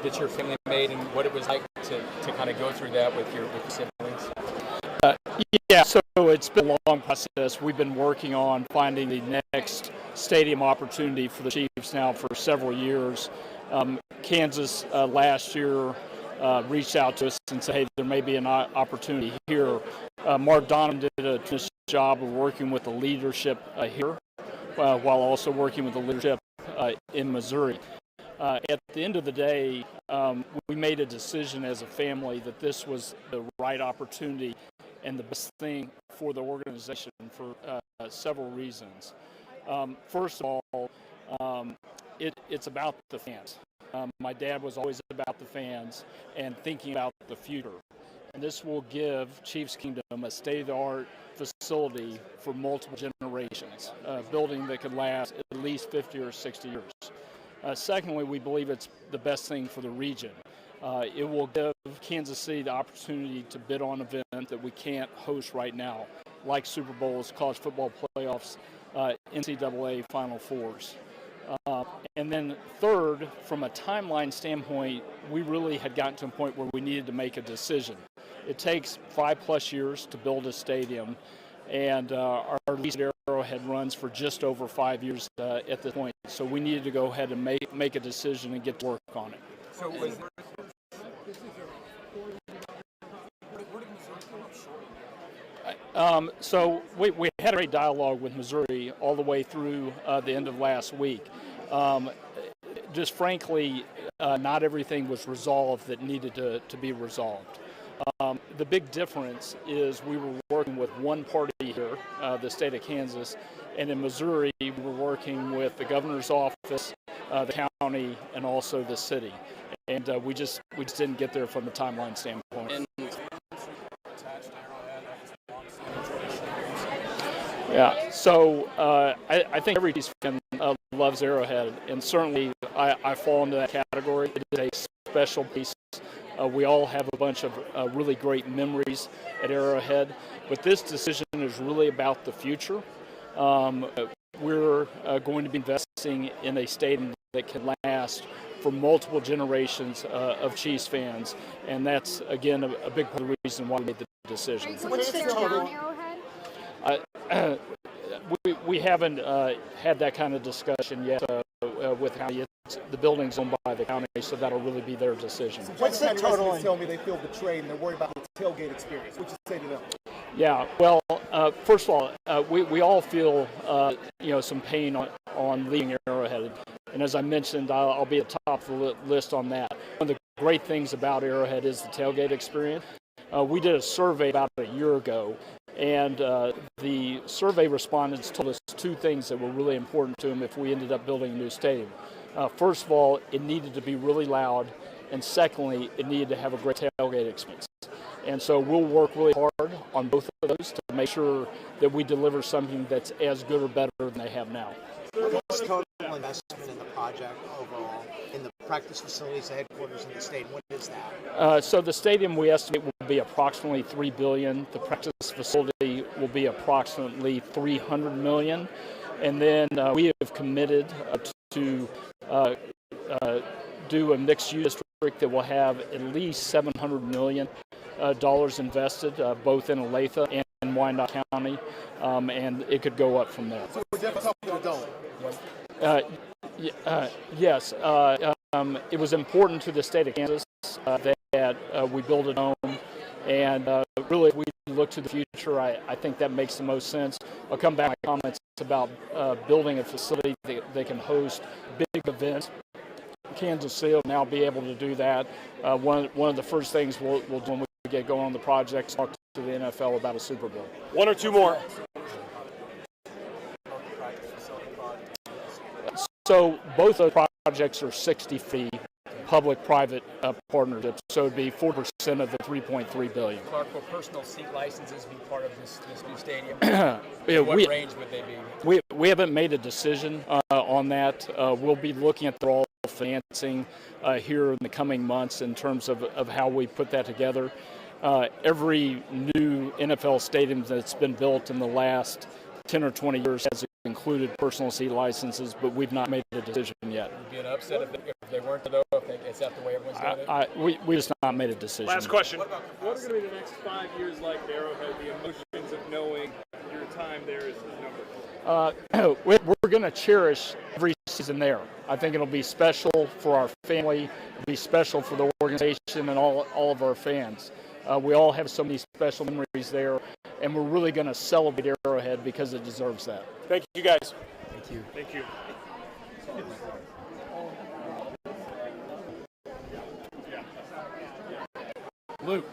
that your family made and what it was like to kind of go through that with your siblings? Yeah, so it's been a long process. We've been working on finding the next stadium opportunity for the Chiefs now for several years. Kansas last year reached out to us and said, hey, there may be an opportunity here. Mark Donovan did a tremendous job of working with the leadership here while also working with the leadership in Missouri. At the end of the day, we made a decision as a family that this was the right opportunity and the best thing for the organization for several reasons. First of all, it's about the fans. My dad was always about the fans and thinking about the future. And this will give Chiefs Kingdom a state-of-the-art facility for multiple generations, a building that could last at least 50 or 60 years. Secondly, we believe it's the best thing for the region. It will give Kansas City the opportunity to bid on an event that we can't host right now, like Super Bowls, college football playoffs, NCAA Final Fours. And then third, from a timeline standpoint, we really had gotten to a point where we needed to make a decision. It takes 5+ years to build a stadium, and our lease at Arrowhead runs for just over 5 years at this point. So we needed to go ahead and make a decision and get to work on it. So was So we had a great dialogue with Missouri all the way through the end of last week. Just frankly, not everything was resolved that needed to be resolved. The big difference is we were working with one party here, the state of Kansas, and in Missouri we were working with the governor's office, the county, and also the city. And we just didn't get there from a timeline standpoint. Yeah, so I think every Chiefs fan loves Arrowhead, and certainly I fall into that category. It is a special piece. We all have a bunch of really great memories at Arrowhead, but this decision is really about the future. We're going to be investing in a stadium that can last for multiple generations of Chiefs fans, and that's, again, a big part of the reason why we made the decision. What's the total? Arrowhead? We haven't had that kind of discussion yet with the county. The building's owned by the county, so that'll really be their decision. What's the total? Tell me they feel betrayed and they're worried about the tailgate experience. What you say to them? Yeah, well, first of all, we all feel some pain on leaving Arrowhead, and as I mentioned, I'll be at the top of the list on that. One of the great things about Arrowhead is the tailgate experience. We did a survey about a year ago, and the survey respondents told us two things that were really important to them if we ended up building a new stadium. First of all, it needed to be really loud, and secondly, it needed to have a great tailgate experience. And so we'll work really hard on both of those to make sure that we deliver something that's as good or better than they have now. What's the total investment in the project overall, in the practice facilities, the headquarters, and the stadium? What is that? So the stadium we estimate will be approximately $3 billion. The practice facility will be approximately $300 million. And then we have committed to do a mixed-use district that will have at least $700 million invested, both in Olathe and Wyandotte County, and it could go up from there. So we're definitely talking about going. Yes. It was important to the state of Kansas that we build a dome, and really, if we look to the future, I think that makes the most sense. I'll come back to my comments about building a facility that can host big events. Kansas City will now be able to do that. One of the first things we'll do when we get going on the project is talk to the NFL about a Super Bowl. One or two more. So both of the projects are 60-50 public-private partnerships, so it'd be 4% of the $3.3 billion. Clark, will personal seat licenses be part of this new stadium? What range would they be? We haven't made a decision on that. We'll be looking at the overall financing here in the coming months in terms of how we put that together. Every new NFL stadium that's been built in the last 10 or 20 years has included personal seat licenses, but we've not made a decision yet. Would be an upset if they weren't to know. Is that the way everyone's doing it? We just not made a decision. Last question. What are going to be the next 5 years like at Arrowhead? The emotions of knowing your time there is numbered. We're going to cherish every season there. I think it'll be special for our family, it'll be special for the organization and all of our fans. We all have so many special memories there, and we're really going to celebrate Arrowhead because it deserves that. Thank you, guys. Thank you. Thank you. Luke.